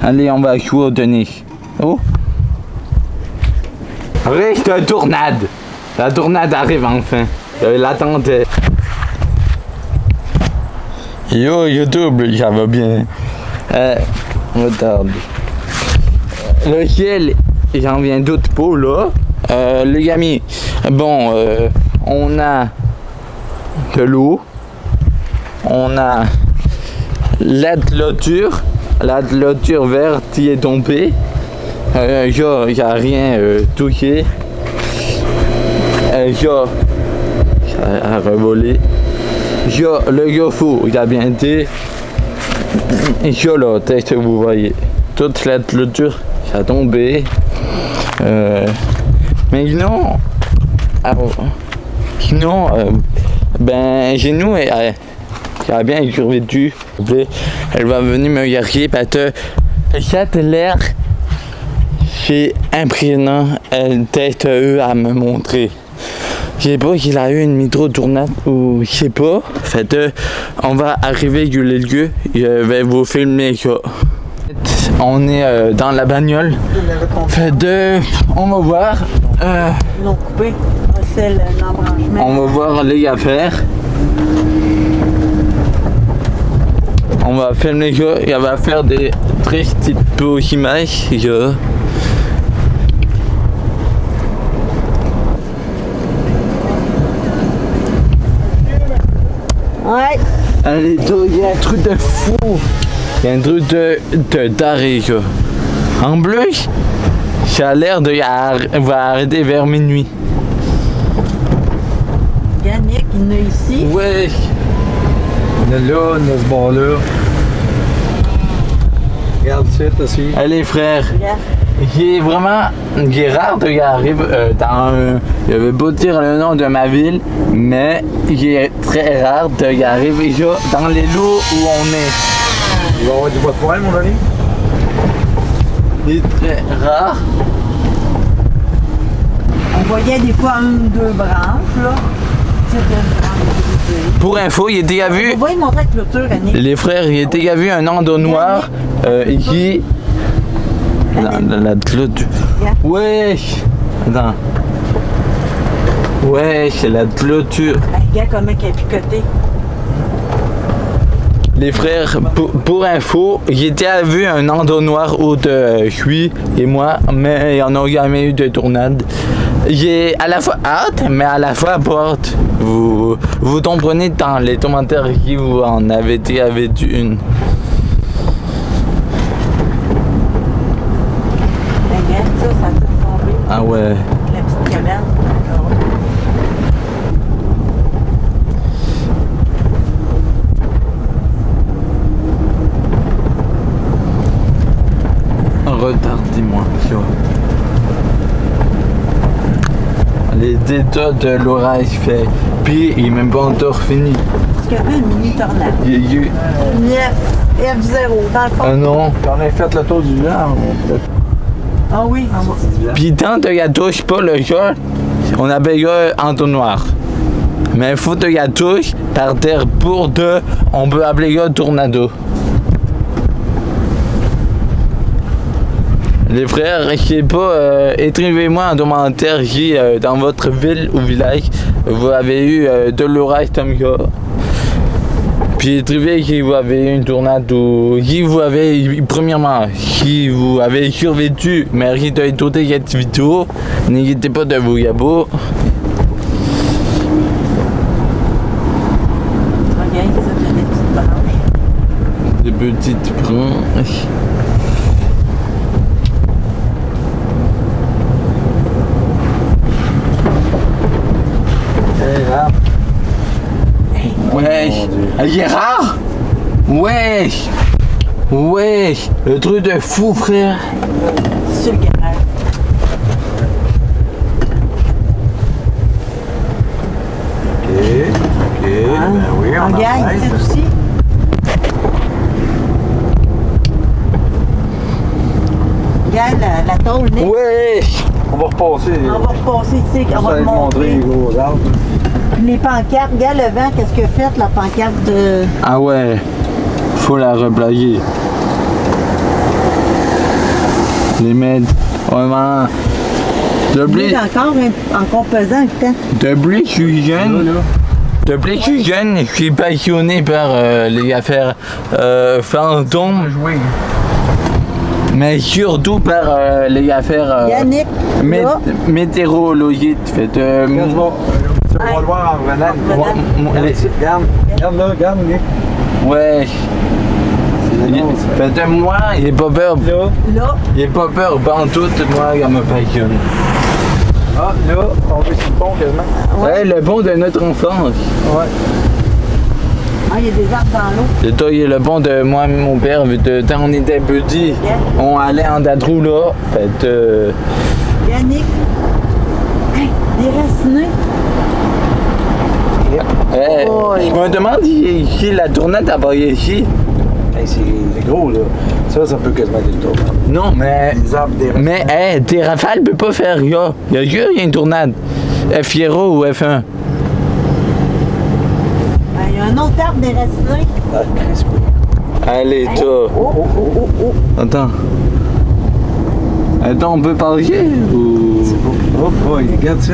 Allez, on va coordonner. Oh. Reste la tornade. La tornade arrive enfin. L'attendait. Yo, YouTube, ça va bien. Retarde. Lequel j'en viens d'autres pas là. Les amis, bon, on a de l'eau. On a la clôture. La clôture verte qui est tombée. Il n'y a rien touché. Il a revolé. Le gofo, il a bien été. Là, peut-être que vous voyez. Toute la clôture, ça a tombé. Mais sinon, ben, chez nous, elle a bien survécu. Elle va venir me garder parce que cette l'air, c'est impressionnant. Elle teste eux à me montrer. Je sais pas qu'il a eu une micro-tournade ou je sais pas. Fait on va arriver du lieu. Je vais vous filmer ça. On est dans la bagnole. Fait on va voir. Ils l'ont coupé. C'est l'embranchement. On va voir les affaires. On va filmer ça. Il va faire des très petites images. Ouais. Allez, il y a un truc de fou. Il y a un truc de taré, ça. En plus, ça a l'air de va arrêter vers minuit. Yannick, il y en a ici. Ouais. On est là, on a ce bord-là. Regarde ça, aussi. Allez, frère. Regarde. Il est rare de y arriver je vais pas dire le nom de ma ville, mais il est très rare de y arriver dans les lots où on est. Il va y avoir du bois de poêle, mon ami? Il est très rare. On voyait des fois une ou deux branches, là. Pour info, il était vu. On va y montrer la clôture, Annick. Les frères, il était vu un endos noir ici. La clôture. Ouais. Attends. Ouais, c'est la clôture. Regarde comment elle est picotée. Les frères, pour info, j'ai vu un endos noir où je suis et moi, mais il n'y en a jamais eu de tournade. J'ai à la fois hâte, mais à la fois porte. Vous comprenez dans les commentaires qui vous en avez été avec une. Regarde, ça a tout tombé. Ah ouais. La petite cabane. Retardez-moi. Les états de l'orage fait. Puis il est même pas encore fini. Parce qu'il y avait une mini-tornade. Il y a eu. 9 F0 dans le fond. Ah non. Quand on a fait le tour du vent, peut-être. Ah oui. Puis tant que tu touches pas le cœur, on appelle ça entonnoir. Mais faut que tu touches par terre pour deux, on peut appeler ça tornado. Les frères, je sais pas, écrivez-moi en commentaire si dans votre ville ou village vous avez eu de l'orage comme ça. Puis écrivez si vous avez eu une tornade ou si vous avez, premièrement, si vous avez survécu, merci de écouter cette vidéo, n'hésitez pas de vous abonner. Regarde, ça, j'ai des petites branches. Des petites branches. Ouais, il est rare. Ouais, ouais, le truc de fou, frère. Sur le garage. Ok, ben oui, on en Regarde, reste. ici aussi. Regarde la tôle, Nick. Ouais. On va repasser. On va repasser ici, on va te te montrer les montrer. gros arbres. Les pancartes, regarde le vent, qu'est-ce que fait la pancarte de... Ah ouais, faut la replaguer. Les mettre vraiment. Il est encore pesant le temps. Depuis que je suis jeune, je suis passionné par les affaires fantômes, mais surtout par les affaires Yannick, là. météorologiques. Fait, Regarde, tu vas le voir en revenant. Regarde, lui. ouais. Fait moi, il est pas peur. Là, Il est pas peur pantoute, moi, il me passionne. Ah, là, on va sur le pont quasiment. Ouais, le pont de notre enfance. Ouais. il y a des arbres dans l'eau. C'est toi, il est le pont de moi et mon père, vu que quand on était petits, on allait en datrou là. Fait Yannick, hey, déraciné. hey, Oh, je me demande si la tournette a pas ici. Hey, c'est gros, là. Ça peut quasiment être le tour. Non, mais. Les arbres des Mais, hey, tes rafales peuvent pas faire gars. Il y a juste une tournade. F0 ou F1. Il y a un autre arbre déraciné. Ah, Chris, oui. Allez, toi. Oh. Attends. Attends, on peut parler ou. C'est beau. Oh boy, regarde ça.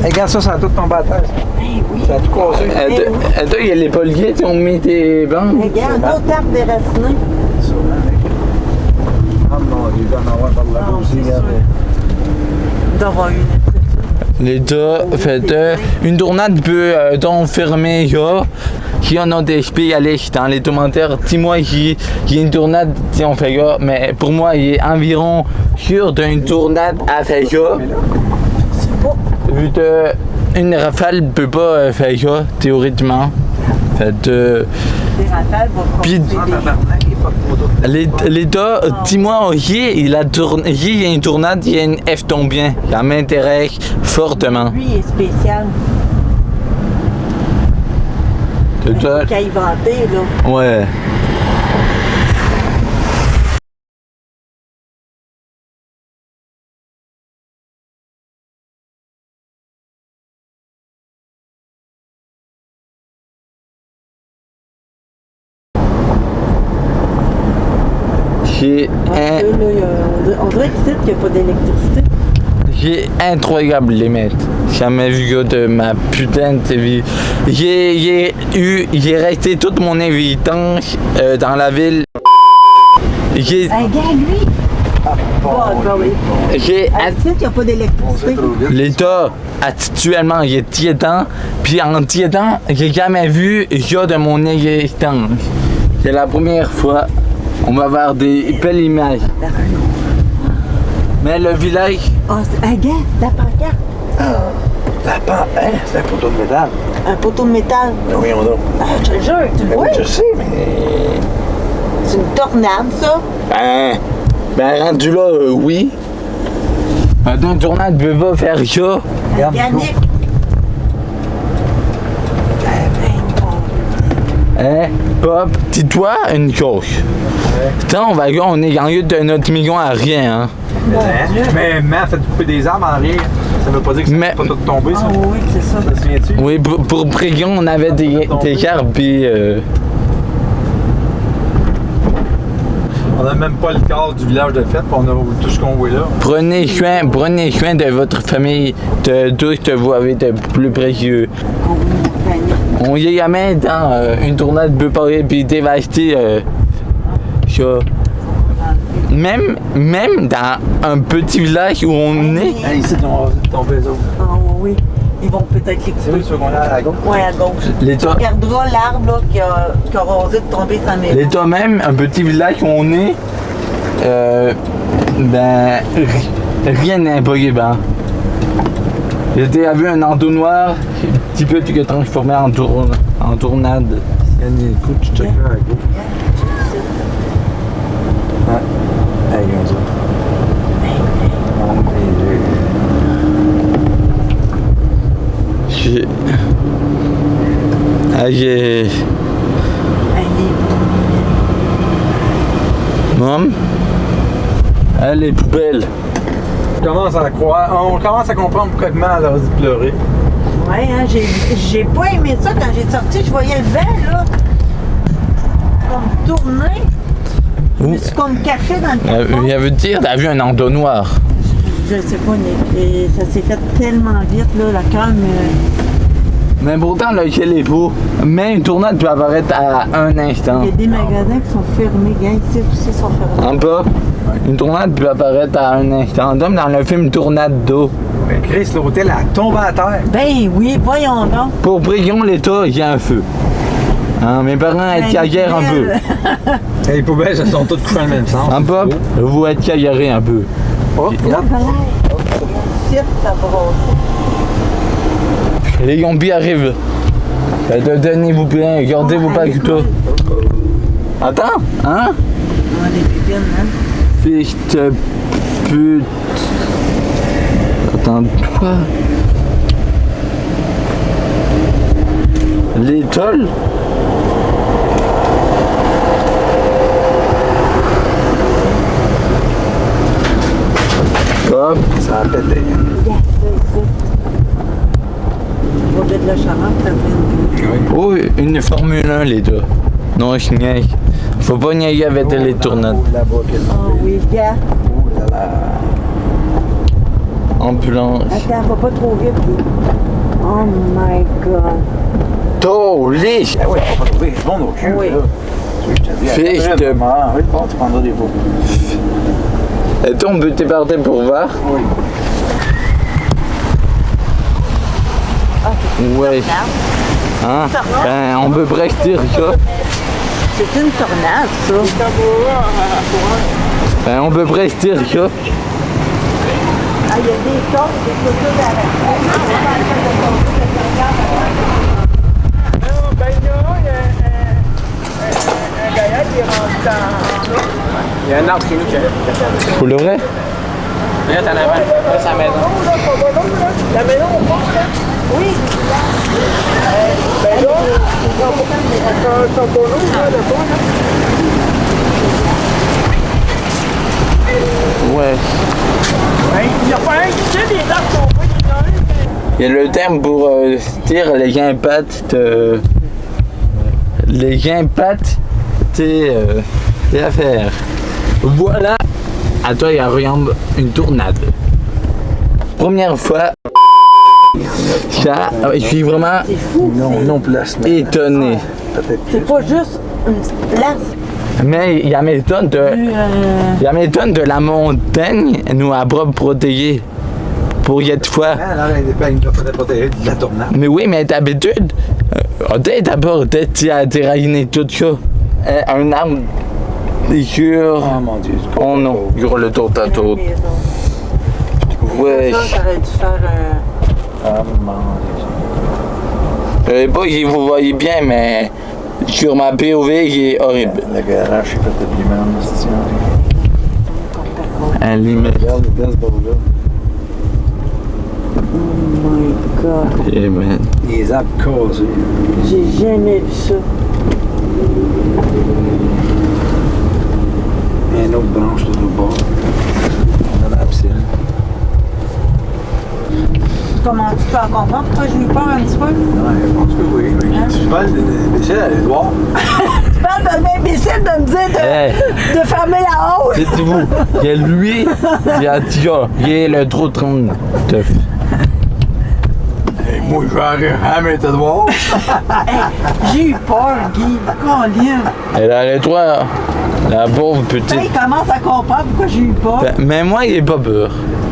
Hey, regarde ça, ça a tout tombé à terre. Hey, oui. Ça a tout cassé. Attends, il y a les poliers, on met tes bandes. Regarde, un autre arbre déraciné. Ah non, il doit en avoir par là Non, aussi. c'est Regarde. Il doit y avoir une. Les deux, fait une tournade peut donc fermer là. Si on a des spécialistes dans les commentaires, dis-moi qu'il y a une tournade, si on fait ça. Mais pour moi, il est environ sûr d'une tournade à faire ça. Vu que une rafale ne peut pas faire ça, théoriquement. Fait Des rafales vont Puis- construire des... les deux, dis-moi, il y a une tournade, il y a une F tombien. Ça m'intéresse fortement. Lui, il est spécial. C'est ça? Qu'il a inventé, là. Ouais. J'ai un... On dirait qu'ici, qu'il n'y a pas d'électricité. J'ai incroyable les mettre. Jamais vu ça de ma putain de vie. J'ai resté toute mon évitance dans la ville. J'ai Un gars, lui. Bon, oui. j'ai Ici, il n'y a pas d'électricité. l'état actuellement il est tiétant, puis en tiétant, j'ai jamais vu ça de mon existence. C'est la première fois. On va avoir des belles images. Mais le village, Ah, c'est un gars, la pancarte. La pan, hein? C'est un poteau de métal. Un poteau de métal. Ben oui, on a. Ah, je te jure, tu le vois? Je sais, mais. C'est une tornade, ça. ben rendu là, oui. Une tournade ne peut pas faire ça. Regarde, Yannick. Hein? Pop, dis-toi une chose. Tant on est gagné de notre million à rien, hein. Mais man, fait couper des arbres en arrière. Ça veut pas dire que ça Mais- peut pas tout tomber, ça. Ah oui, c'est ça. Ça te souviens-tu? Oui, pour Prégon, on avait des cartes, puis On a même pas le quart du village de fête, puis on a tout ce qu'on voit là. prenez soin de votre famille, de tout ce que vous avez de plus précieux. Ah oui, Yannick. On y est jamais dans une tournade peut pas puis dévaster ça. Même dans un petit village où on est, Hey, ici, on va tomber les autres. Ah oui, ils vont peut-être C'est l'écouter. où ceux qu'on a à la gauche? Ouais, à gauche. les Tu to- regarderas l'arbre là, qui a rasé de tomber sa maison. les to- même un petit village où on est, ben rien n'est impossible. Hein. J'ai vu un entonnoir, un petit peu qui est transformé en tournade. Yannick, écoute, tu checkes là à gauche. Ouais. Hey, regarde ça. J'ai. Ah, j'ai. Maman? Ah, les poubelles. On commence à comprendre pourquoi maman elle a dit pleurer. Ouais, hein, j'ai pas aimé ça quand j'ai sorti. Je voyais le vent, là, comme tourner. Je me suis comme caché dans le carton. Ça veut dire, t'as vu un entonnoir. Je sais pas, Nick. Et ça s'est fait tellement vite, là, la calme. Mais pourtant, le ciel est beau. Mais une tornade peut apparaître à un instant. Il y a des magasins qui sont fermés, gars. Ici aussi sont fermés. En bas, une tornade peut apparaître à un instant. Comme dans le film Tornade d'eau. Mais Chris, l'hôtel a tombé à terre. Ben oui, voyons donc. Pour Brigon, l'État, il y a un feu. Hein, mes parents étaient à guerre un peu. Et les poubelles, elles sont toutes couchées dans le même sens. En bas, vous êtes caillaré un peu. Oh, regarde. Ici, ça brasse. Les zombies arrivent. Tenez-vous bien, gardez-vous pas du tout. Attends, hein? On a des pépines, hein? Fiche de pute. Attends, quoi? Les tolls? Hop. Ça a pété. On va de la Charente, ça fait une... Oh, une Formule 1, les deux. Non, je niaise. Faut pas niaiser avec les tournettes. Oh oui, gars. Oh là là. Ambulance. Attends, va pas trop vite. Oh my God. Tolly! Ah ouais, on va pas trouver le monde au cul. Oui. Là. Tu sais, je te dis, Fiche attends, de- maman, oui, bon, tu prendras des photos. Et toi, on peut te partir pour voir? Oui. Ouais. Hein? Ben, on peut presque dire ça. C'est une tornade, ça. Ben, on peut presque dire ça. Ah, il y a des choses, des photos à Il y a un arbre chez nous qui a Pour le vrai? Regarde en avant, là, c'est la maison. La maison, on pense, là? Oui. Ben là, son polo, là, le fond, là. Ouais. Il n'y a pas un qui sait des arbres qu'on voit, Il y a le terme pour dire les impacts de... Les impacts des affaires. Voilà. À toi, il y a rien, une tornade. Première fois. Ça, je suis vraiment C'est fou. Non, place. Mais étonné. peut-être C'est pas juste une place. Mais il y a m'étonne de la montagne nous a pas protégé pour y être fois. Ah, là, il ne peut pas protéger de la tornade. Mais oui, mais d'habitude, d'abord, tu as déraillé tout ça. Un arbre sur... Oh mon Dieu. Oh non, sur le tour à tour. Ouais. Ça, t'aurais dû faire Ah mon Dieu. Je sais pas si vous voyez bien, mais sur ma POV, il est horrible. Le garage, c'est fait de lui-même, c'est Un limite. Regarde le dans ce bord-là. Oh my God. Eh ben, Les arbres cassés. J'ai jamais vu ça. Il y a une autre branche tout au bord. On a dans la piscine. Comment tu peux en comprendre? Pourquoi j'ai eu peur un petit peu? Ouais, je pense que oui. Hein? Tu parles de piscine à l'Édouard. Tu parles de l'imbécile de me dire Hey. de fermer la hausse. dites-vous, il y a lui, il y a Tia, il y a le trou 39. Moi, je vais aller à Édouard. J'ai eu peur, Guy. Colin. Et là, les trois, la pauvre petite. Là, il commence à comprendre pourquoi j'ai eu peur. Mais moi, il est pas peur.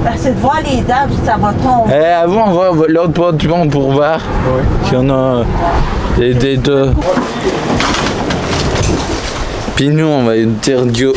Ben, c'est de voir les arbres, ça va tomber. Eh, avant, on va l'autre porte du monde pour voir s'il y en a des deux. Puis nous, on va dire Dieu.